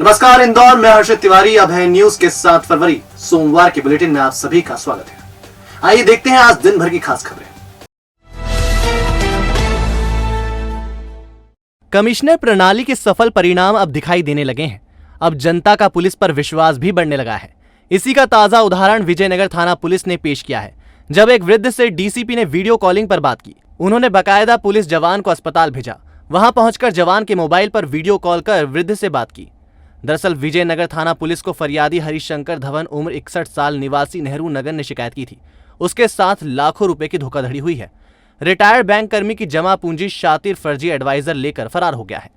नमस्कार इंदौर में हर्षित तिवारी। अब है न्यूज के 7 फरवरी सोमवार के बुलेटिन में आप सभी का स्वागत है। आइए देखते हैं आज दिन भर की खास खबरें। कमिश्नर प्रणाली के सफल परिणाम अब दिखाई देने लगे हैं। अब जनता का पुलिस पर विश्वास भी बढ़ने लगा है। इसी का ताजा उदाहरण विजयनगर थाना पुलिस ने पेश किया है। जब एक वृद्ध से डीसीपी ने वीडियो कॉलिंग पर बात की, उन्होंने बाकायदा पुलिस जवान को अस्पताल भेजा। वहां पहुंचकर जवान के मोबाइल पर वीडियो कॉल कर वृद्ध से बात की। दरअसल विजयनगर थाना पुलिस को फरियादी हरिशंकर धवन उम्र 61 साल निवासी नेहरू नगर ने शिकायत की थी। उसके साथ लाखों रुपए की धोखाधड़ी हुई है। रिटायर्ड बैंक कर्मी की जमा पूंजी शातिर फर्जी एडवाइजर लेकर फरार हो गया है।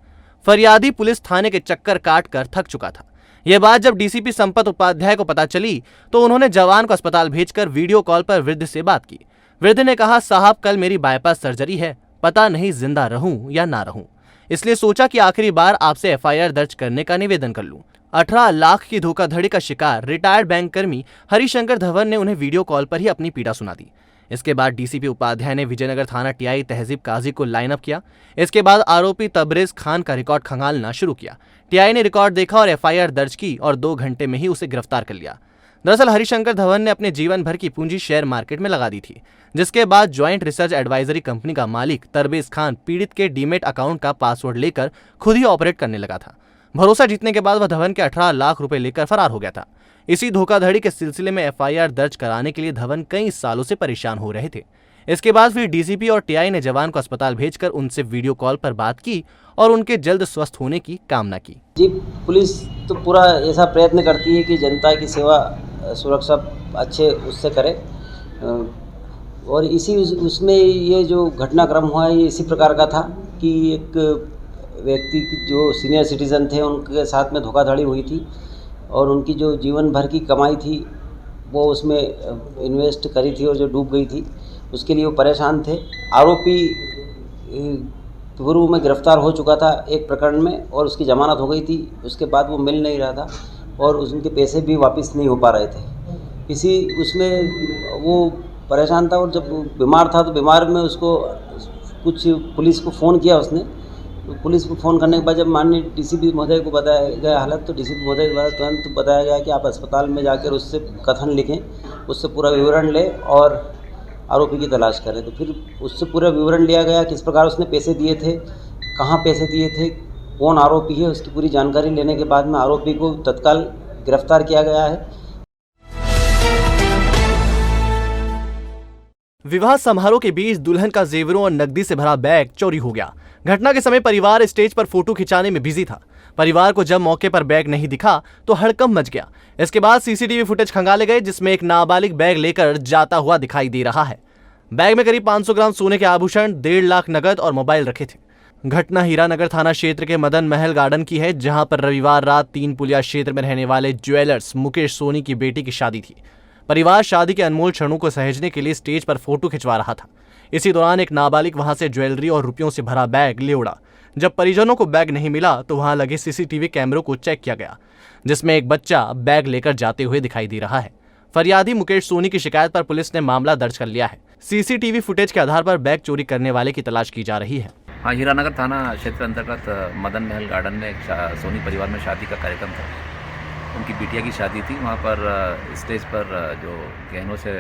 फरियादी पुलिस थाने के चक्कर काट कर थक चुका था। यह बात जब डीसीपी संपत उपाध्याय को पता चली तो उन्होंने जवान को अस्पताल भेजकर वीडियो कॉल पर वृद्ध से बात की। वृद्ध ने कहा, साहब कल मेरी बाईपास सर्जरी है, पता नहीं जिंदा रहूं या ना रहूं, इसलिए सोचा कि आखिरी बार आपसे एफआईआर दर्ज करने का निवेदन कर लूं। 18 लाख की धोखाधड़ी का शिकार रिटायर्ड बैंक कर्मी हरिशंकर धवन ने उन्हें वीडियो कॉल पर ही अपनी पीड़ा सुना दी। इसके बाद डीसीपी उपाध्याय ने विजयनगर थाना टीआई तहजीब काजी को लाइन अप किया। इसके बाद आरोपी तबरेज खान का रिकॉर्ड खंगालना शुरू किया। टीआई ने रिकॉर्ड देखा और एफआईआर दर्ज की और 2 घंटे में ही उसे गिरफ्तार कर लिया। दरअसल हरिशंकर धवन ने अपने जीवन भर की पूंजी शेयर मार्केट में लगा दी थी, जिसके बाद ज्वाइंट रिसर्च एडवाइजरी कंपनी का मालिक तरबेज खान पीड़ित के डीमेट अकाउंट का पासवर्ड लेकर खुद ही ऑपरेट करने लगा था। भरोसा जीतने के बाद वह धवन के 18 लाख रुपए लेकर फरार हो गया था। इसी धोखाधड़ी के सिलसिले में एफआईआर दर्ज कराने के लिए धवन कई सालों से परेशान हो रहे थे। इसके बाद फिर डीसीपी और टीआई ने जवान को अस्पताल भेजकर उनसे वीडियो कॉल पर बात की और उनके जल्द स्वस्थ होने की कामना की। जी, पुलिस तो पूरा ऐसा प्रयत्न करती है कि जनता की सेवा सुरक्षा अच्छे उससे करे, और इसी उसमें ये जो घटनाक्रम हुआ है ये इसी प्रकार का था कि एक व्यक्ति जो सीनियर सिटीज़न थे उनके साथ में धोखाधड़ी हुई थी और उनकी जो जीवन भर की कमाई थी वो उसमें इन्वेस्ट करी थी और जो डूब गई थी, उसके लिए वो परेशान थे। आरोपी पूर्व में गिरफ्तार हो चुका था एक प्रकरण में और उसकी जमानत हो गई थी। उसके बाद वो मिल नहीं रहा था और उनके पैसे भी वापस नहीं हो पा रहे थे। इसी उसमें वो परेशान था और जब बीमार था तो बीमार में उसको कुछ पुलिस को फ़ोन किया उसने। तो पुलिस को फ़ोन करने के बाद जब माननीय डीसीपी महोदय को बताया गया हालत, तो डीसीपी महोदय द्वारा तुरंत बताया गया कि आप अस्पताल में जाकर उससे कथन लिखें, उससे पूरा विवरण लें और आरोपी की तलाश करें। तो फिर उससे पूरा विवरण लिया गया, किस प्रकार उसने पैसे दिए थे, कहाँ पैसे दिए थे, कौन आरोपी है, उसकी पूरी जानकारी लेने के बाद में आरोपी को तत्काल गिरफ्तार किया गया है। विवाह समारोह के बीच दुल्हन का जेवरों और नकदी से भरा बैग चोरी हो गया। घटना के समय परिवार स्टेज पर फोटो खिंचाने में बिजी था। परिवार को जब मौके पर बैग नहीं दिखा तो हड़कंप मच गया। इसके बाद सीसीटीवी फुटेज खंगाले गए, जिसमें एक नाबालिग बैग लेकर जाता हुआ दिखाई दे रहा है। बैग में करीब 500 ग्राम सोने के आभूषण, 1.5 लाख नगद और मोबाइल रखे थे। घटना हीरानगर थाना क्षेत्र के मदन महल गार्डन की है, जहां पर रविवार रात 3 पुलिया क्षेत्र में रहने वाले ज्वेलर्स मुकेश सोनी की बेटी की शादी थी। परिवार शादी के अनमोल क्षणों को सहेजने के लिए स्टेज पर फोटो खिंचवा रहा था। इसी दौरान एक नाबालिग वहां से ज्वेलरी और रुपयों से भरा बैग ले उड़ा। जब परिजनों को बैग नहीं मिला तो वहां लगे सीसीटीवी कैमरों को चेक किया गया, जिसमें एक बच्चा बैग लेकर जाते हुए दिखाई दे रहा है। फरियादी मुकेश सोनी की शिकायत पर पुलिस ने मामला दर्ज कर लिया है। सीसीटीवी फुटेज के आधार पर बैग चोरी करने वाले की तलाश की जा रही है। हाँ, हीरानगर थाना क्षेत्र अंतर्गत मदन महल गार्डन में एक सोनी परिवार में शादी का कार्यक्रम था। उनकी बिटिया की शादी थी। वहाँ पर स्टेज पर जो गहनों से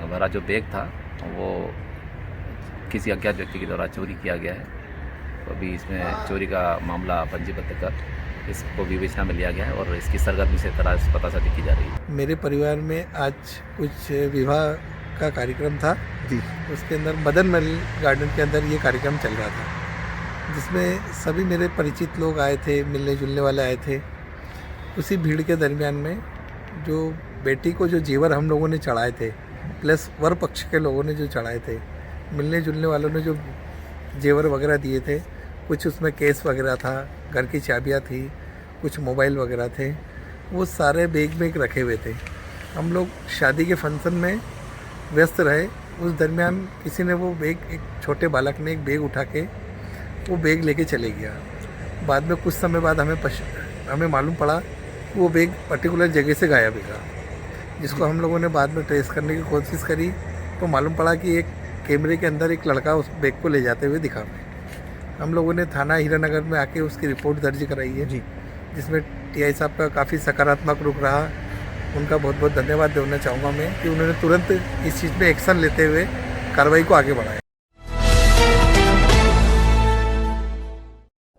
भरा जो बैग था वो किसी अज्ञात व्यक्ति के द्वारा चोरी किया गया है। तो अभी इसमें चोरी का मामला पंजीबद्ध कर इसको विवेचना में लिया गया है और इसकी सरगर्मी से तलाश पतासाजी की जा रही है। मेरे परिवार में आज कुछ विवाह का कार्यक्रम था जी। उसके अंदर मदन महल गार्डन के अंदर ये कार्यक्रम चल रहा था, जिसमें सभी मेरे परिचित लोग आए थे, मिलने जुलने वाले आए थे। उसी भीड़ के दरमियान में जो बेटी को जो जेवर हम लोगों ने चढ़ाए थे, प्लस वर पक्ष के लोगों ने जो चढ़ाए थे, मिलने जुलने वालों ने जो जेवर वगैरह दिए थे, कुछ उसमें केस वगैरह था, घर की चाबियाँ थी, कुछ मोबाइल वगैरह थे, वो सारे बैग में रखे हुए थे। हम लोग शादी के फंक्शन में व्यस्त रहे। उस दरमियान किसी ने वो बैग, एक छोटे बालक ने एक बैग उठा के वो बैग लेके चले गया। बाद में कुछ समय बाद हमें मालूम पड़ा कि वो बैग पर्टिकुलर जगह से गायब है, जिसको हम लोगों ने बाद में ट्रेस करने की कोशिश करी तो मालूम पड़ा कि एक कैमरे के अंदर एक लड़का उस बैग को ले जाते हुए दिखा। हम लोगों ने थाना हीरानगर में आके उसकी रिपोर्ट दर्ज कराई है जी। जिसमें टीआई साहब का काफ़ी सकारात्मक रुख रहा। उनका बहुत बहुत धन्यवाद देना चाहूँगा मैं कि उन्होंने तुरंत इस चीज़ में एक्शन लेते हुए कार्रवाई को आगे बढ़ाया।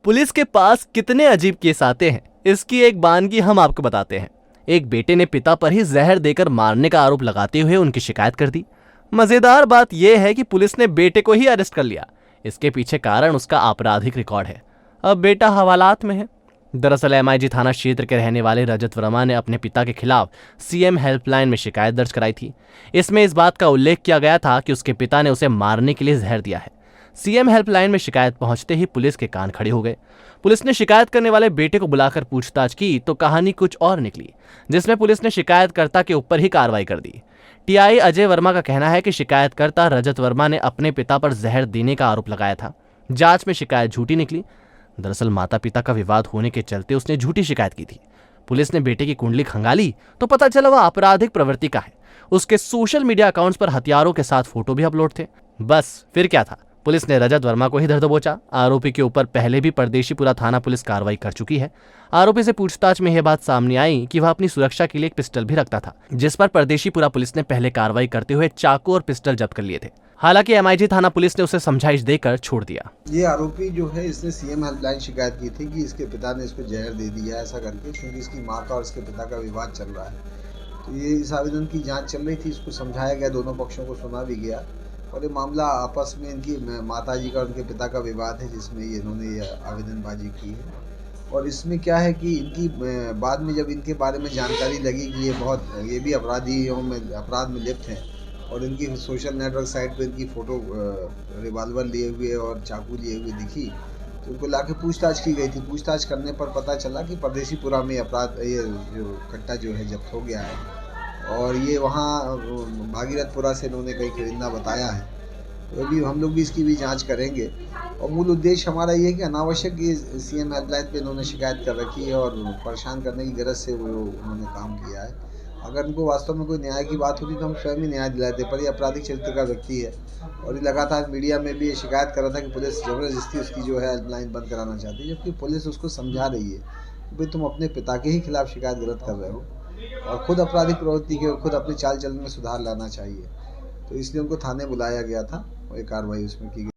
पुलिस के पास कितने अजीब केस आते हैं, इसकी एक बानगी हम आपको बताते हैं। एक बेटे ने पिता पर ही जहर देकर मारने का आरोप लगाते हुए उनकी शिकायत कर दी। मजेदार बात यह है कि पुलिस ने बेटे को ही अरेस्ट कर लिया। इसके पीछे कारण उसका आपराधिक रिकॉर्ड है। अब बेटा हवालात में है। दरअसल एमआईजी थाना क्षेत्र के रहने वाले रजत वर्मा ने अपने पिता के खिलाफ सीएम हेल्पलाइन में शिकायत दर्ज कराई थी। इसमें इस बात का उल्लेख किया गया था कि उसके पिता ने उसे मारने के लिए जहर दिया है। सीएम हेल्पलाइन में शिकायत पहुंचते ही पुलिस के कान खड़े हो गए। पुलिस ने शिकायत करने वाले बेटे को बुलाकर पूछताछ की तो कहानी कुछ और निकली, जिसमें पुलिस ने शिकायतकर्ता के ऊपर ही कार्रवाई कर दी। टीआई अजय वर्मा का कहना है कि शिकायतकर्ता रजत वर्मा ने अपने पिता पर जहर देने का आरोप लगाया था। जांच में शिकायत झूठी निकली। दरअसल माता पिता का विवाद होने के चलते उसने झूठी शिकायत की थी। पुलिस ने बेटे की कुंडली खंगाली तो पता चला वह आपराधिक प्रवृत्ति का है। उसके सोशल मीडिया अकाउंट्स पर हथियारों के साथ फोटो भी अपलोड थे। बस फिर क्या था, पुलिस ने रजत वर्मा को ही धर दबोचा। आरोपी के ऊपर पहले भी परदेशीपुरा थाना पुलिस कार्रवाई कर चुकी है। आरोपी से पूछताछ में यह बात सामने आई कि वह अपनी सुरक्षा के लिए एक पिस्टल भी रखता था, जिस पर परदेशीपुरा पुलिस ने पहले कार्रवाई करते हुए चाकू और पिस्टल जब्त कर लिए थे। हालांकि एमआईजी थाना पुलिस ने उसे समझाइश देकर छोड़ दिया। ये आरोपी जो है, इसने सीएम हेल्पलाइन शिकायत की थी कि इसके पिता ने इसको जहर दे दिया ऐसा करके, क्योंकि इसकी माँ का और इसके पिता का विवाद चल रहा है। तो ये इस आवेदन की जांच चल रही थी, इसको समझाया गया, दोनों पक्षों को सुना भी गया। और ये मामला आपस में इनकी माताजी का और उनके पिता का विवाद है, जिसमें ये इन्होंने ये आवेदनबाजी की है। और इसमें क्या है कि इनकी बाद में जब इनके बारे में जानकारी लगी कि ये भी अपराधियों में अपराध में लिप्त हैं, और इनकी सोशल नेटवर्क साइट पे इनकी फ़ोटो रिवॉल्वर लिए हुए और चाकू लिए हुए दिखी, तो उनको लाके पूछताछ की गई थी। पूछताछ करने पर पता चला कि परदेशीपुरा में ये जो कट्टा जो है जब्त हो गया है, और ये वहाँ भागीरथपुरा से इन्होंने कहीं खरीदना बताया है। तो अभी हम लोग भी इसकी भी जांच करेंगे। और मूल उद्देश्य हमारा ये है कि अनावश्यक ये सीएम हेल्पलाइन पे इन्होंने शिकायत कर रखी है और परेशान करने की गरज से वो उन्होंने काम किया है। अगर उनको वास्तव में कोई न्याय की बात होती तो हम स्वयं ही न्याय दिलाते, पर ये आपराधिक चरित्र का व्यक्ति है। और ये लगातार मीडिया में भी ये शिकायत कर रहा था कि पुलिस ज़बरदस्ती उसकी जो है हेल्पलाइन बंद कराना चाहती है, जबकि पुलिस उसको समझा रही है कि भाई तुम अपने पिता के ही खिलाफ शिकायत गलत कर रहे हो और खुद आपराधिक प्रवृत्ति के खुद अपने चाल चलन में सुधार लाना चाहिए। तो इसलिए उनको थाने बुलाया गया था और ये कार्रवाई उसमें की गई।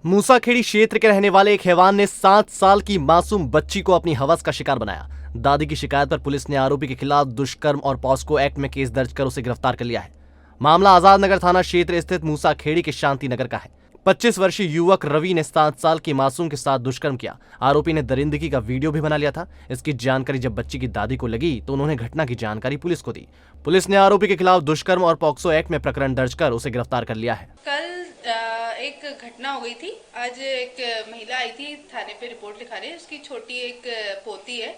मूसाखेड़ी क्षेत्र के रहने वाले एक हैवान ने 7 साल की मासूम बच्ची को अपनी हवस का शिकार बनाया। दादी की शिकायत पर पुलिस ने आरोपी के खिलाफ दुष्कर्म और पॉस्को एक्ट में केस दर्ज कर उसे गिरफ्तार कर लिया है। मामला आजाद नगर थाना क्षेत्र स्थित मूसाखेड़ी के शांति नगर का है। 25 वर्षीय युवक रवि ने 7 साल की मासूम के साथ दुष्कर्म किया। आरोपी ने दरिंदगी का वीडियो भी बना लिया था। इसकी जानकारी जब बच्ची की दादी को लगी तो उन्होंने घटना की जानकारी पुलिस को दी। पुलिस ने आरोपी के खिलाफ दुष्कर्म और पॉक्सो एक्ट में प्रकरण दर्ज कर उसे गिरफ्तार कर लिया है। कल एक घटना हो गई थी। आज एक महिला आई थी थाने पे रिपोर्ट लिखाने। उसकी छोटी एक पोती है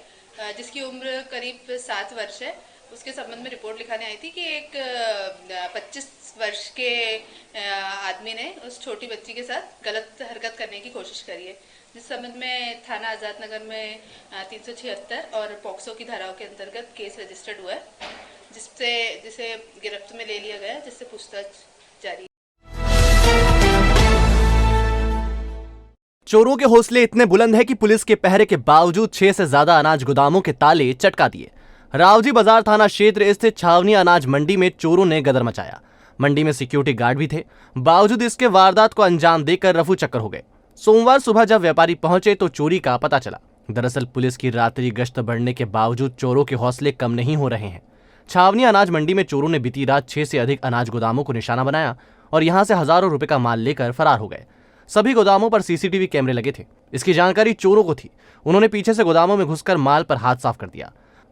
जिसकी उम्र करीब 7 वर्ष है। उसके संबंध में रिपोर्ट लिखाने आई थी कि एक 25 वर्ष के आदमी ने उस छोटी बच्ची के साथ गलत हरकत करने की कोशिश करी है, जिस संबंध में थाना आजाद नगर में 376 और पॉक्सो की धाराओं के अंतर्गत केस रजिस्टर्ड हुआ है, जिसे गिरफ्त में ले लिया गया, जिससे पूछताछ जारी है। चोरों के हौसले इतने बुलंद है कि पुलिस के पहरे के बावजूद 6 से ज्यादा अनाज गोदामों के ताले चटका दिए। रावजी बाजार थाना क्षेत्र स्थित छावनी अनाज मंडी में चोरों ने गदर मचाया। मंडी में सिक्योरिटी गार्ड भी थे, बावजूद इसके वारदात को अंजाम देकर रफू चक्कर हो गए। सोमवार सुबह जब व्यापारी पहुंचे तो चोरी का पता चला। दरअसल पुलिस की रात्रि गश्त बढ़ने के बावजूद चोरों के हौसले कम नहीं हो रहे हैं। छावनी अनाज मंडी में चोरों ने बीती रात 6 से अधिक अनाज गोदामों को निशाना बनाया और यहां से हजारों रुपए का माल लेकर फरार हो गए। सभी गोदामों पर सीसीटीवी कैमरे लगे थे। इसकी जानकारी चोरों को थी। उन्होंने पीछे से गोदामों में घुसकर माल पर हाथ साफ कर दिया।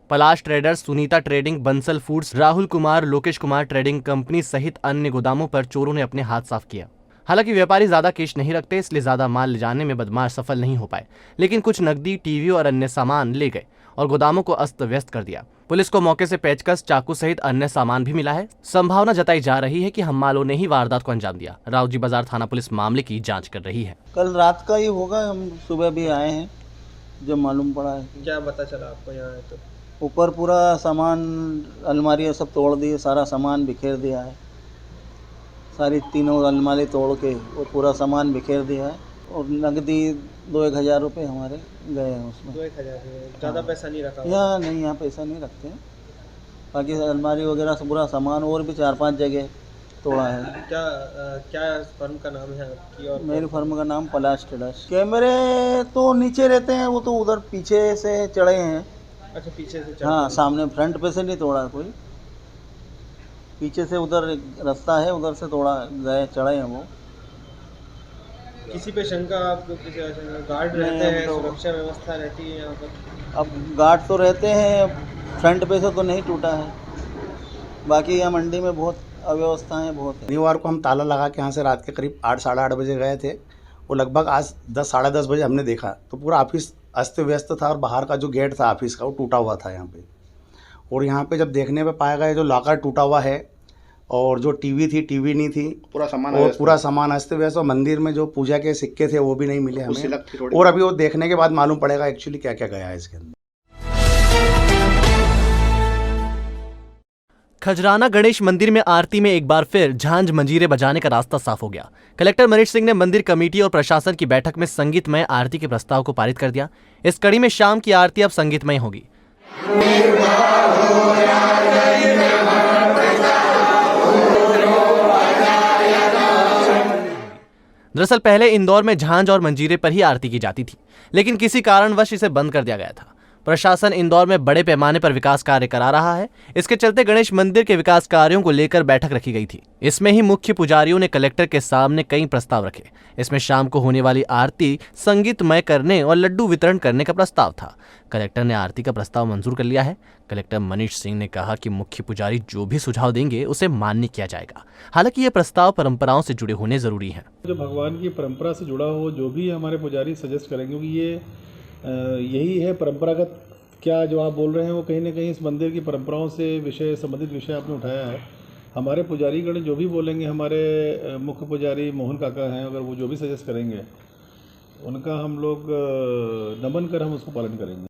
Palash traders, Sunita trading, Bansal foods, Rahul Kumar, Lokesh Kumar trading company सहित अन्य गोदामों पर चोरों ने अपने हाथ साफ किया। हालांकि व्यापारी ज्यादा कैश नहीं रखते, इसलिए ज्यादा माल ले जाने में बदमाश सफल नहीं हो पाए, लेकिन कुछ नकदी, टीवी और अन्य सामान ले गए और गोदामों को अस्त व्यस्त कर दिया। पुलिस को मौके से पेचकस, चाकू सहित अन्य सामान भी मिला है। संभावना जताई जा रही है कि हम मालों ने ही वारदात को अंजाम दिया। रावजी बाजार थाना पुलिस मामले की जांच कर रही है। कल रात का ही होगा, हम सुबह भी आए हैं जब मालूम पड़ा है। क्या पता चला आपको यहाँ आए तो? ऊपर पूरा सामान, अलमारियाँ सब तोड़ दिए, सारा सामान बिखेर दिया है। सारी तीनों अलमारी तोड़ के वो पूरा सामान बिखेर दिया है और नकदी 2-1 हज़ार रुपये हमारे गए हैं उसमें। 2-1 हज़ार ज़्यादा पैसा नहीं रखा? यहाँ नहीं, यहाँ पैसा नहीं रखते हैं। बाकी अलमारी वगैरह से पूरा सामान और भी 4-5 जगह तोड़ा है। क्या फर्म का नाम है आपकी? और मेरी फर्म का नाम पलाश ट्रेडर्स। कैमरे तो नीचे रहते हैं, वो तो उधर पीछे से चढ़े हैं। अच्छा, पीछे से हाँ, सामने फ्रंट पे से नहीं तोड़ा कोई, पीछे से उधर रास्ता है, उधर से तोड़ा गए, चढ़े हैं वो। किसी पे शंका आपको? किसी गार्ड रहते हैं, सुरक्षा व्यवस्था रहती है यहाँ पर? अब गार्ड तो रहते हैं, फ्रंट पे से तो नहीं टूटा है, बाकी यहाँ मंडी में बहुत अव्यवस्थाएं बहुत है। शनिवार को हम ताला लगा के यहाँ से रात के करीब 8 साढ़े 8 बजे गए थे। वो लगभग आज 10 साढ़े 10 बजे हमने देखा तो पूरा ऑफिस अस्त व्यस्त था और बाहर का जो गेट था ऑफिस का वो टूटा हुआ था यहाँ पे। और यहाँ पे जब देखने पे पाया गया जो लॉकर टूटा हुआ है और जो टीवी थी, टीवी नहीं थी, पूरा सामान अस्त व्यस्त। और मंदिर में जो पूजा के सिक्के थे वो भी नहीं मिले हमें। और अभी वो देखने के बाद मालूम पड़ेगा एक्चुअली क्या क्या गया है इसके अंदर। खजराना गणेश मंदिर में आरती में एक बार फिर झांझ मंजीरे बजाने का रास्ता साफ हो गया। कलेक्टर मनीष सिंह ने मंदिर कमेटी और प्रशासन की बैठक में संगीतमय आरती के प्रस्ताव को पारित कर दिया। इस कड़ी में शाम की आरती अब संगीतमय होगी। दरअसल पहले इंदौर में झांझ और मंजीरे पर ही आरती की जाती थी, लेकिन किसी कारणवश इसे बंद कर दिया गया था। प्रशासन इंदौर में बड़े पैमाने पर विकास कार्य करा रहा है। इसके चलते गणेश मंदिर के विकास कार्यों को लेकर बैठक रखी गई थी। इसमें ही मुख्य पुजारियों ने कलेक्टर के सामने कई प्रस्ताव रखे। इसमें शाम को होने वाली आरती संगीतमय करने और लड्डू वितरण करने का प्रस्ताव था। कलेक्टर ने आरती का प्रस्ताव मंजूर कर लिया है। कलेक्टर मनीष सिंह ने कहा कि मुख्य पुजारी जो भी सुझाव देंगे उसे मान्य किया जाएगा। हालांकि ये प्रस्ताव परंपराओं से जुड़े होने जरूरी है। जो भगवान की परंपरा से जुड़ा हो, जो भी हमारे पुजारी सजेस्ट करेंगे, क्योंकि ये यही है परंपरागत। क्या जो आप बोल रहे हैं वो कहीं ना कहीं इस मंदिर की परंपराओं से संबंधित विषय आपने उठाया है। हमारे पुजारीगण जो भी बोलेंगे, हमारे मुख्य पुजारी मोहन काका हैं, अगर वो जो भी सजेस्ट करेंगे उनका हम लोग नमन कर हम उसको पालन करेंगे।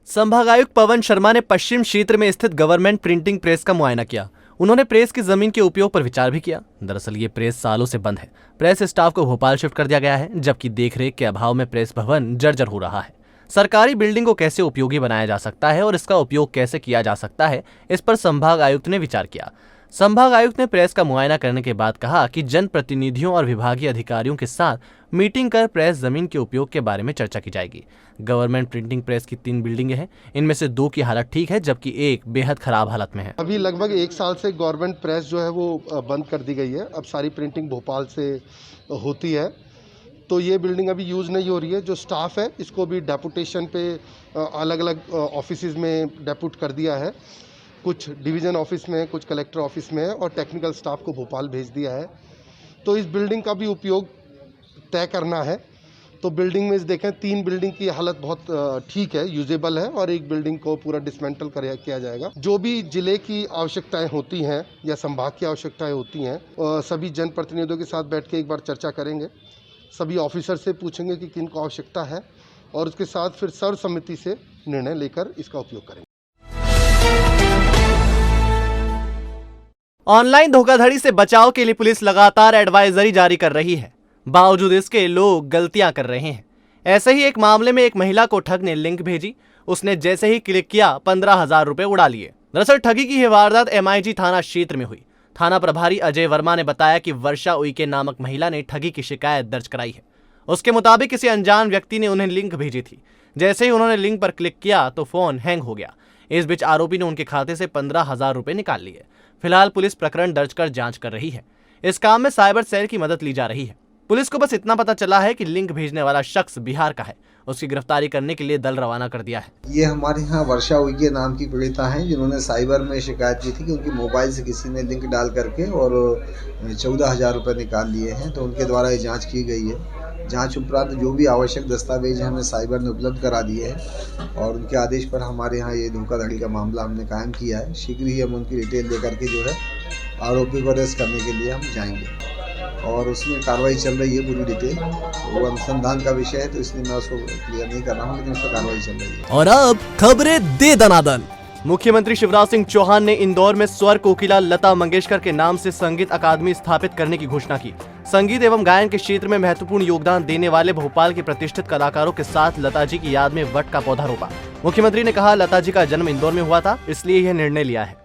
संभागायुक्त पवन शर्मा ने पश्चिम क्षेत्र में स्थित गवर्नमेंट प्रिंटिंग प्रेस का मुआयना किया। उन्होंने प्रेस की जमीन के उपयोग पर विचार भी किया। दरअसल ये प्रेस सालों से बंद है। प्रेस स्टाफ को भोपाल शिफ्ट कर दिया गया है, जबकि देखरेख के अभाव में प्रेस भवन जर्जर हो रहा है। सरकारी बिल्डिंग को कैसे उपयोगी बनाया जा सकता है और इसका उपयोग कैसे किया जा सकता है, इस पर संभाग आयुक्त ने विचार किया। संभाग आयुक्त ने प्रेस का मुआयना करने के बाद कहा कि जनप्रतिनिधियों और विभागीय अधिकारियों के साथ मीटिंग कर प्रेस जमीन के उपयोग के बारे में चर्चा की जाएगी। गवर्नमेंट प्रिंटिंग प्रेस की 3 बिल्डिंगें हैं। इनमें से 2 की हालत ठीक है, जबकि एक बेहद खराब हालत में है। अभी लगभग 1 साल से गवर्नमेंट प्रेस जो है वो बंद कर दी गई है। अब सारी प्रिंटिंग भोपाल से होती है, तो ये बिल्डिंग अभी यूज़ नहीं हो रही है। जो स्टाफ है इसको भी डेपुटेशन पे अलग अलग ऑफिसेज में डेपुट कर दिया है। कुछ डिवीज़न ऑफिस में, कुछ कलेक्टर ऑफिस में है और टेक्निकल स्टाफ को भोपाल भेज दिया है। तो इस बिल्डिंग का भी उपयोग तय करना है। तो बिल्डिंग में देखें 3 बिल्डिंग की हालत बहुत ठीक है, यूजेबल है, और एक बिल्डिंग को पूरा डिसमेंटल किया जाएगा। जो भी जिले की आवश्यकताएं होती हैं या संभाग की आवश्यकताएं होती हैं, सभी जनप्रतिनिधियों के साथ बैठ के एक बार चर्चा करेंगे। सभी ऑफिसर से पूछेंगे कि किन को आवश्यकता है और उसके साथ फिर सर्वसम्मति से निर्णय लेकर इसका उपयोग करेंगे। ऑनलाइन धोखाधड़ी से बचाव के लिए पुलिस लगातार एडवाइजरी जारी कर रही है। बावजूद इसके लोग गलतियां कर रहे हैं। ऐसे ही एक मामले में एक महिला को ठग ने लिंक भेजी। उसने जैसे ही क्लिक किया 15,000 रुपए उड़ा लिए। दरअसल ठगी की यह वारदात MIG थाना क्षेत्र में हुई। थाना प्रभारी अजय वर्मा ने बताया कि वर्षा उइके नामक महिला ने ठगी की शिकायत दर्ज कराई है। उसके मुताबिक किसी अनजान व्यक्ति ने उन्हें लिंक भेजी थी। जैसे ही उन्होंने लिंक पर क्लिक किया तो फोन हैंग हो गया। इस बीच आरोपी ने उनके खाते से 15,000 रुपए निकाल लिए। फिलहाल पुलिस प्रकरण दर्ज कर जांच कर रही है। इस काम में साइबर सेल की मदद ली जा रही है। पुलिस को बस इतना पता चला है कि लिंक भेजने वाला शख्स बिहार का है। उसकी गिरफ्तारी करने के लिए दल रवाना कर दिया है। ये हमारे यहाँ वर्षा उइके नाम की पीड़िता हैं, जिन्होंने साइबर में शिकायत की थी कि उनकी मोबाइल से किसी ने लिंक डाल करके और 14,000 रुपये निकाल लिए हैं। तो उनके द्वारा ये जांच की गई है। जांच उपरांत जो भी आवश्यक दस्तावेज हमें साइबर ने उपलब्ध करा दिए हैं और उनके आदेश पर हमारे यहाँ ये धोखाधड़ी का मामला हमने कायम किया है। शीघ्र ही हम उनकी डिटेल लेकर के जो है आरोपी को अरेस्ट करने के लिए हम जाएंगे और उसमें कार्रवाई चल रही है पूरी डिटेल। वो अनुसंधान का विषय है, तो इसलिए मैं उसको क्लियर नहीं कर रहा हूँ, लेकिन उस पर कार्रवाई चल रही है। और अब खबरें दे दनादन। मुख्यमंत्री शिवराज सिंह चौहान ने इंदौर में स्वर कोकिला लता मंगेशकर के नाम से संगीत अकादमी स्थापित करने की घोषणा की। संगीत एवं गायन के क्षेत्र में महत्वपूर्ण योगदान देने वाले भोपाल के प्रतिष्ठित कलाकारों के साथ लता जी की याद में वट का पौधा रोपा। मुख्यमंत्री ने कहा, लता जी का जन्म इंदौर में हुआ था, इसलिए यह निर्णय लिया है।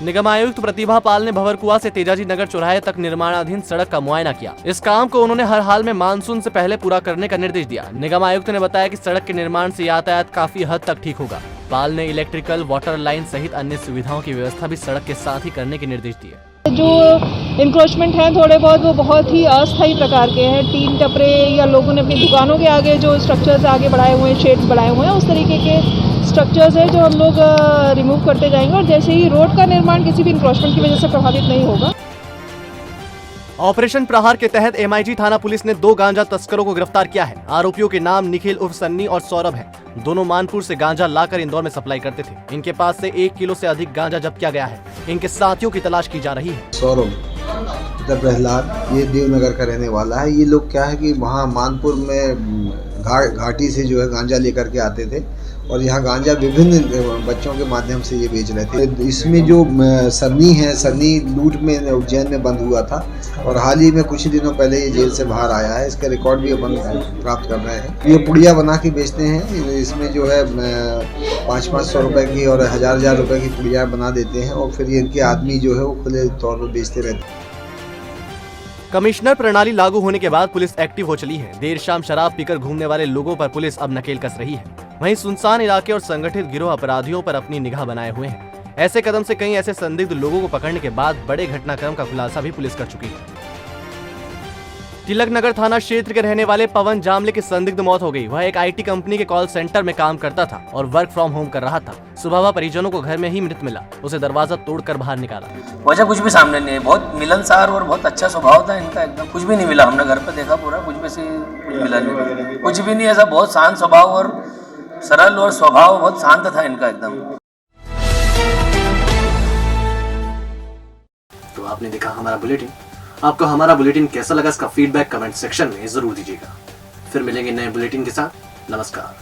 निगम आयुक्त प्रतिभा पाल ने भंवरकुआ से तेजाजी नगर चौराहे तक निर्माणाधीन सड़क का मुआयना किया। इस काम को उन्होंने हर हाल में मानसून से पहले पूरा करने का निर्देश दिया। निगम आयुक्त ने बताया कि सड़क के निर्माण से यातायात काफी हद तक ठीक होगा। पाल ने इलेक्ट्रिकल, वाटर लाइन सहित अन्य सुविधाओं की व्यवस्था भी सड़क के साथ ही करने के निर्देश दिए। जो इंक्रोचमेंट हैं थोड़े बहुत, वो बहुत ही अस्थायी प्रकार के हैं। टीन टपरे या लोगों ने अपनी दुकानों के आगे जो स्ट्रक्चर्स आगे बढ़ाए हुए हैं, शेड्स बढ़ाए हुए हैं, उस तरीके के स्ट्रक्चर्स है जो हम लोग रिमूव करते जाएंगे और जैसे ही रोड का निर्माण किसी भी इंक्रोचमेंट की वजह से प्रभावित नहीं होगा। ऑपरेशन प्रहार के तहत एमआईजी थाना पुलिस ने 2 गांजा तस्करों को गिरफ्तार किया है। आरोपियों के नाम निखिल उर्फ सन्नी और सौरभ हैं। दोनों मानपुर से गांजा लाकर इंदौर में सप्लाई करते थे। इनके पास से 1 किलो से अधिक गांजा जब्त किया गया है। इनके साथियों की तलाश की जा रही है। सौरभ प्रहलाद ये देवनगर का रहने वाला है। ये लोग क्या है कि वहाँ मानपुर में घाटी से जो है गांजा लेकर के आते थे और यहाँ गांजा विभिन्न बच्चों के माध्यम से ये बेच रहे थे। इसमें जो सन्नी है, सन्नी लूट में उज्जैन में बंद हुआ था और हाल ही में कुछ दिनों पहले ये जेल से बाहर आया है। इसका रिकॉर्ड भी अपन प्राप्त कर रहे हैं। ये पुड़िया बना के बेचते हैं। इसमें जो है 500-500 रुपए की और 1000-1000 रुपए की पुड़िया बना देते हैं और फिर इनके आदमी जो है वो खुले तौर पर बेचते रहते हैं। कमिश्नर प्रणाली लागू होने के बाद पुलिस एक्टिव हो चली है। देर शाम शराब पीकर घूमने वाले लोगों पर पुलिस अब नकेल कस रही है। वहीं सुनसान इलाके और संगठित गिरोह अपराधियों पर अपनी निगाह बनाए हुए हैं। ऐसे कदम से कई ऐसे संदिग्ध लोगों को पकड़ने के बाद बड़े घटनाक्रम का खुलासा भी पुलिस कर चुकी है। तिलक नगर थाना क्षेत्र के रहने वाले पवन जामले की संदिग्ध मौत हो गई। वह एक आईटी कंपनी के कॉल सेंटर में काम करता था और वर्क फ्रॉम होम कर रहा था। सुबह वह परिजनों को घर में ही मृत मिला। उसे दरवाजा तोड़कर बाहर निकाला। वजह कुछ भी सामने नहीं है। बहुत मिलनसार और बहुत अच्छा स्वभाव था इनका। एकदम कुछ भी नहीं मिला। हमने घर पे देखा पूरा, कुछ भी से कुछ मिला नहीं, कुछ भी नहीं। ऐसा बहुत शांत स्वभाव और सरल और स्वभाव बहुत शांत था इनका एकदम। तो आपने देखा हमारा बुलेटिन। आपको हमारा बुलेटिन कैसा लगा, इसका फीडबैक कमेंट सेक्शन में जरूर दीजिएगा। फिर मिलेंगे नए बुलेटिन के साथ। नमस्कार।